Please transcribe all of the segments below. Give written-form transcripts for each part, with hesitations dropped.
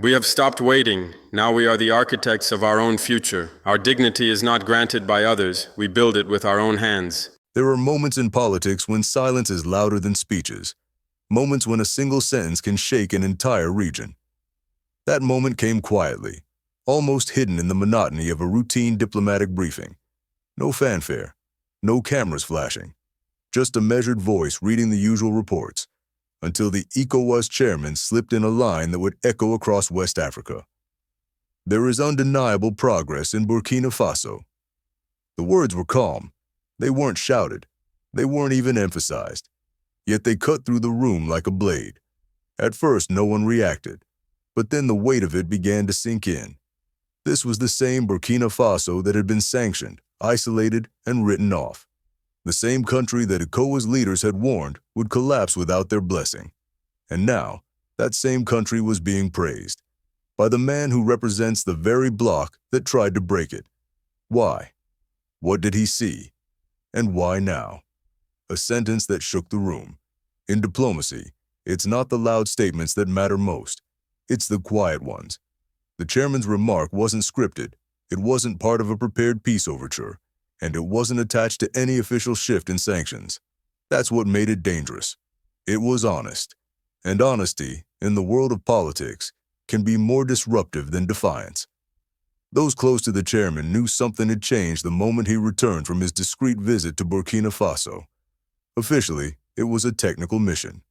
We have stopped waiting. Now we are the architects of our own future. Our dignity is not granted by others. We build it with our own hands. There are moments in politics when silence is louder than speeches. Moments when a single sentence can shake an entire region. That moment came quietly, almost hidden in the monotony of a routine diplomatic briefing. No fanfare, no cameras flashing, just a measured voice reading the usual reports, until the ECOWAS chairman slipped in a line that would echo across West Africa. There is undeniable progress in Burkina Faso. The words were calm. They weren't shouted. They weren't even emphasized. Yet they cut through the room like a blade. At first, no one reacted, but then the weight of it began to sink in. This was the same Burkina Faso that had been sanctioned, isolated, and written off. The same country that ECOWAS leaders had warned would collapse without their blessing. And now, that same country was being praised by the man who represents the very bloc that tried to break it. Why? What did he see? And why now? A sentence that shook the room. In diplomacy, it's not the loud statements that matter most. It's the quiet ones. The chairman's remark wasn't scripted. It wasn't part of a prepared peace overture. And it wasn't attached to any official shift in sanctions. That's what made it dangerous. It was honest. And honesty, in the world of politics, can be more disruptive than defiance. Those close to the chairman knew something had changed the moment he returned from his discreet visit to Burkina Faso. Officially, it was a technical mission.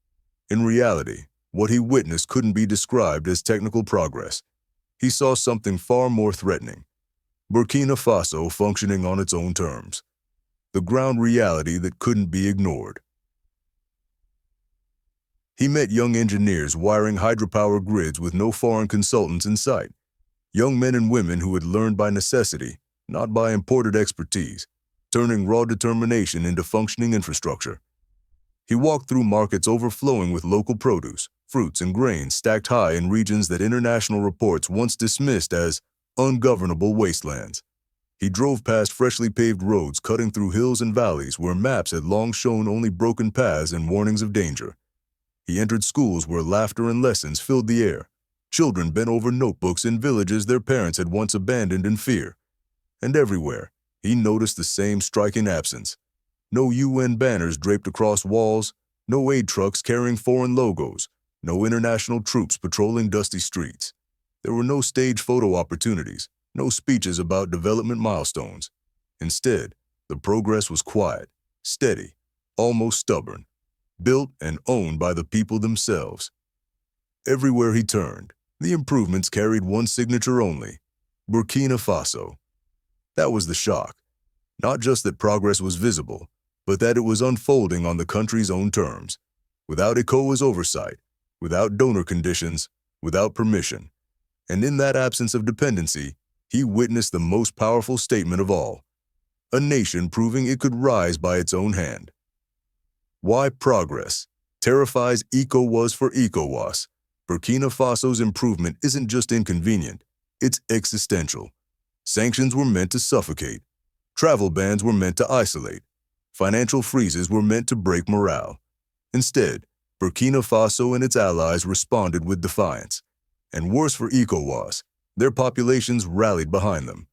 In reality, what he witnessed couldn't be described as technical progress. He saw something far more threatening. Burkina Faso functioning on its own terms. The ground reality that couldn't be ignored. He met young engineers wiring hydropower grids with no foreign consultants in sight. Young men and women who had learned by necessity, not by imported expertise, turning raw determination into functioning infrastructure. He walked through markets overflowing with local produce, fruits and grains stacked high in regions that international reports once dismissed as ungovernable wastelands. He drove past freshly paved roads cutting through hills and valleys where maps had long shown only broken paths and warnings of danger. He entered schools where laughter and lessons filled the air. Children bent over notebooks in villages their parents had once abandoned in fear. And everywhere, he noticed the same striking absence. No UN banners draped across walls, no aid trucks carrying foreign logos, no international troops patrolling dusty streets. There were no stage photo opportunities, no speeches about development milestones. Instead, the progress was quiet, steady, almost stubborn, built and owned by the people themselves. Everywhere he turned, the improvements carried one signature only: Burkina Faso. That was the shock. Not just that progress was visible, but that it was unfolding on the country's own terms, without ECOWAS oversight, without donor conditions, without permission. And in that absence of dependency, he witnessed the most powerful statement of all: a nation proving it could rise by its own hand. Why progress terrifies ECOWAS for ECOWAS. Burkina Faso's improvement isn't just inconvenient, it's existential. Sanctions were meant to suffocate. Travel bans were meant to isolate. Financial freezes were meant to break morale. Instead, Burkina Faso and its allies responded with defiance. And worse for ECOWAS, their populations rallied behind them.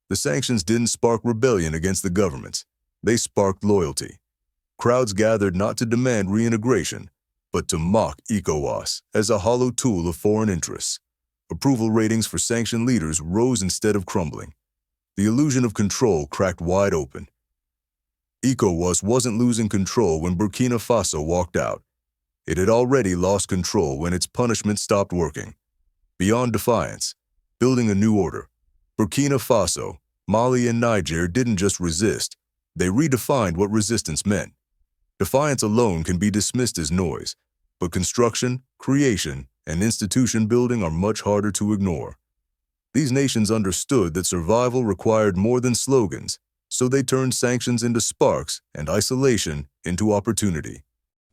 The sanctions didn't spark rebellion against the governments. They sparked loyalty. Crowds gathered not to demand reintegration, but to mock ECOWAS as a hollow tool of foreign interests. Approval ratings for sanctioned leaders rose instead of crumbling. The illusion of control cracked wide open. ECOWAS wasn't losing control when Burkina Faso walked out. It had already lost control when its punishment stopped working. Beyond defiance, building a new order, Burkina Faso, Mali, and Niger didn't just resist. They redefined what resistance meant. Defiance alone can be dismissed as noise, but construction, creation, and institution building are much harder to ignore. These nations understood that survival required more than slogans, so they turned sanctions into sparks and isolation into opportunity.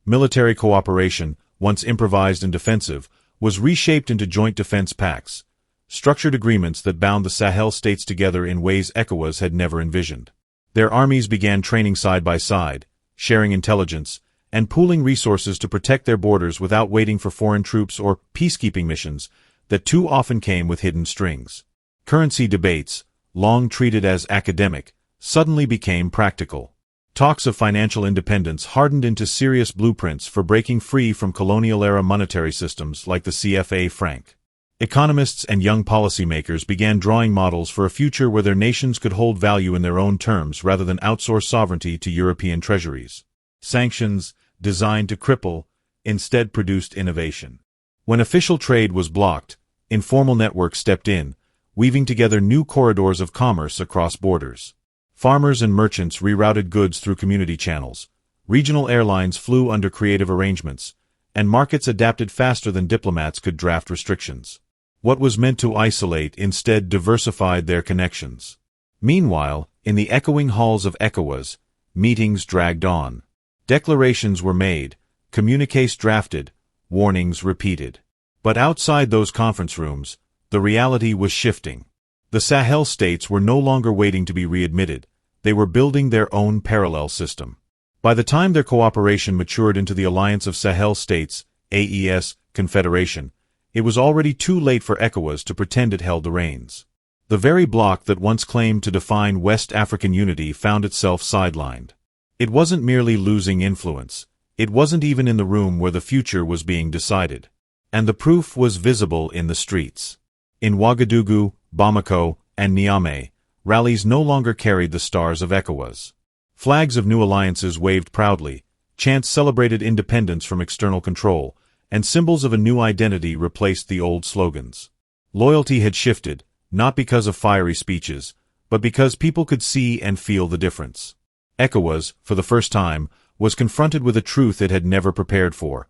Military cooperation, once improvised and defensive, was reshaped into joint defense pacts, structured agreements that bound the Sahel states together in ways ECOWAS had never envisioned. Their armies began training side by side, sharing intelligence, and pooling resources to protect their borders without waiting for foreign troops or peacekeeping missions that too often came with hidden strings. Currency debates, long treated as academic, suddenly became practical. Talks of financial independence hardened into serious blueprints for breaking free from colonial-era monetary systems like the CFA franc. Economists and young policymakers began drawing models for a future where their nations could hold value in their own terms rather than outsource sovereignty to European treasuries. Sanctions, designed to cripple, instead produced innovation. When official trade was blocked, informal networks stepped in, weaving together new corridors of commerce across borders. Farmers and merchants rerouted goods through community channels, regional airlines flew under creative arrangements, and markets adapted faster than diplomats could draft restrictions. What was meant to isolate instead diversified their connections. Meanwhile, in the echoing halls of ECOWAS, meetings dragged on. Declarations were made, communiques drafted, warnings repeated. But outside those conference rooms, the reality was shifting. The Sahel states were no longer waiting to be readmitted, they were building their own parallel system. By the time their cooperation matured into the Alliance of Sahel States, AES, Confederation, it was already too late for ECOWAS to pretend it held the reins. The very bloc that once claimed to define West African unity found itself sidelined. It wasn't merely losing influence, it wasn't even in the room where the future was being decided. And the proof was visible in the streets. In Ouagadougou, Bamako, and Niamey, rallies no longer carried the stars of ECOWAS. Flags of new alliances waved proudly, chants celebrated independence from external control, and symbols of a new identity replaced the old slogans. Loyalty had shifted, not because of fiery speeches, but because people could see and feel the difference. ECOWAS, for the first time, was confronted with a truth it had never prepared for.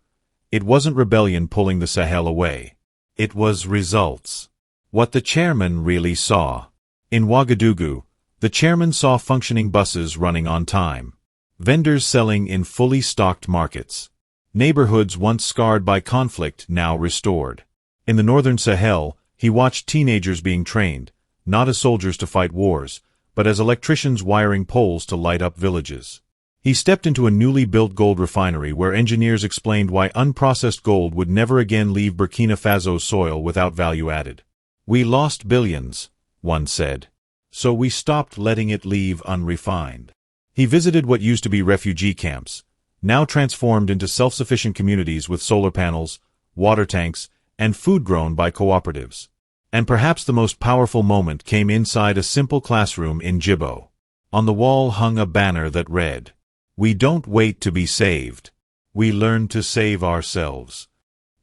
It wasn't rebellion pulling the Sahel away. It was results. What the chairman really saw. In Ouagadougou, the chairman saw functioning buses running on time. Vendors selling in fully stocked markets. Neighborhoods once scarred by conflict now restored. In the northern Sahel, he watched teenagers being trained, not as soldiers to fight wars, but as electricians wiring poles to light up villages. He stepped into a newly built gold refinery where engineers explained why unprocessed gold would never again leave Burkina Faso's soil without value added. "We lost billions," one said. "So we stopped letting it leave unrefined." He visited what used to be refugee camps, now transformed into self-sufficient communities with solar panels, water tanks, and food grown by cooperatives. And perhaps the most powerful moment came inside a simple classroom in Djibo. On the wall hung a banner that read, "We don't wait to be saved. We learn to save ourselves."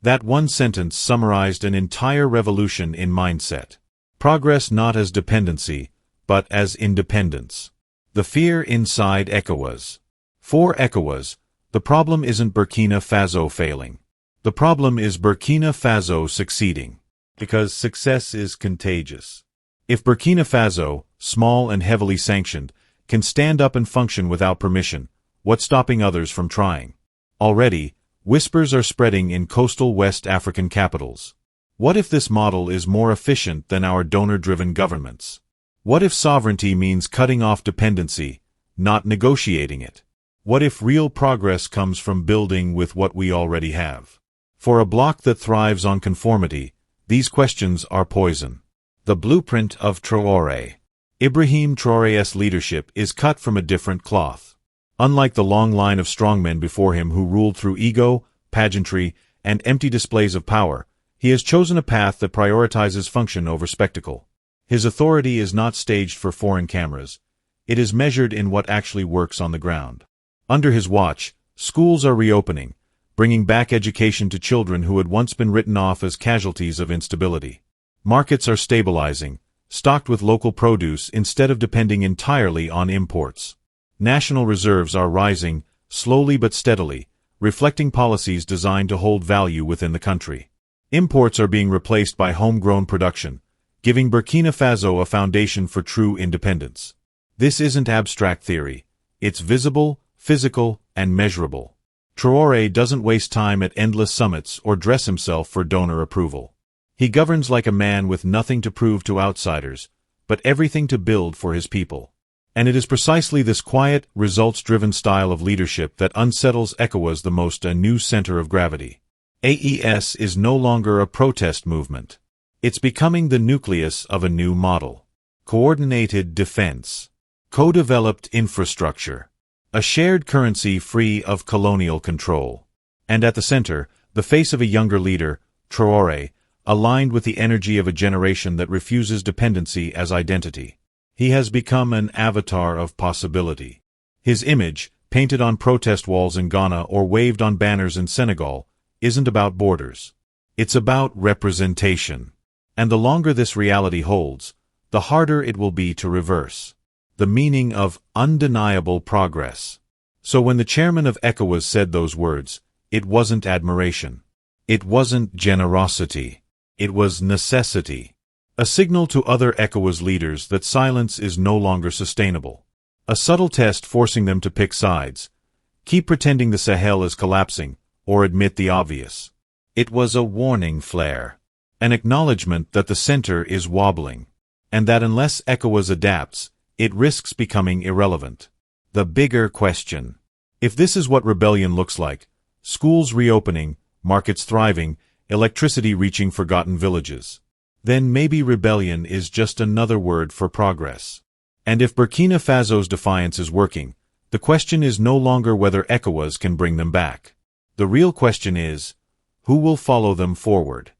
That one sentence summarized an entire revolution in mindset. Progress not as dependency, but as independence. The fear inside ECOWAS. For ECOWAS, the problem isn't Burkina Faso failing. The problem is Burkina Faso succeeding. Because success is contagious. If Burkina Faso, small and heavily sanctioned, can stand up and function without permission, what's stopping others from trying? Already, whispers are spreading in coastal West African capitals. What if this model is more efficient than our donor-driven governments? What if sovereignty means cutting off dependency, not negotiating it? What if real progress comes from building with what we already have? For a bloc that thrives on conformity, these questions are poison. The blueprint of Traore. Ibrahim Traoré's leadership is cut from a different cloth. Unlike the long line of strongmen before him who ruled through ego, pageantry, and empty displays of power, he has chosen a path that prioritizes function over spectacle. His authority is not staged for foreign cameras. It is measured in what actually works on the ground. Under his watch, schools are reopening, bringing back education to children who had once been written off as casualties of instability. Markets are stabilizing, stocked with local produce instead of depending entirely on imports. National reserves are rising, slowly but steadily, reflecting policies designed to hold value within the country. Imports are being replaced by homegrown production, giving Burkina Faso a foundation for true independence. This isn't abstract theory. It's visible, physical, and measurable. Traore doesn't waste time at endless summits or dress himself for donor approval. He governs like a man with nothing to prove to outsiders, but everything to build for his people. And it is precisely this quiet, results-driven style of leadership that unsettles ECOWAS the most, a new center of gravity. AES is no longer a protest movement. It's becoming the nucleus of a new model. Coordinated defense. Co-developed infrastructure. A shared currency free of colonial control. And at the center, the face of a younger leader, Traore, aligned with the energy of a generation that refuses dependency as identity. He has become an avatar of possibility. His image, painted on protest walls in Ghana or waved on banners in Senegal, isn't about borders. It's about representation. And the longer this reality holds, the harder it will be to reverse. The meaning of undeniable progress. So when the chairman of ECOWAS said those words, it wasn't admiration. It wasn't generosity. It was necessity. A signal to other ECOWAS leaders that silence is no longer sustainable. A subtle test forcing them to pick sides. Keep pretending the Sahel is collapsing, or admit the obvious. It was a warning flare. An acknowledgement that the center is wobbling. And that unless ECOWAS adapts, it risks becoming irrelevant. The bigger question. If this is what rebellion looks like, schools reopening, markets thriving, electricity reaching forgotten villages, then maybe rebellion is just another word for progress. And if Burkina Faso's defiance is working, the question is no longer whether ECOWAS can bring them back. The real question is, who will follow them forward?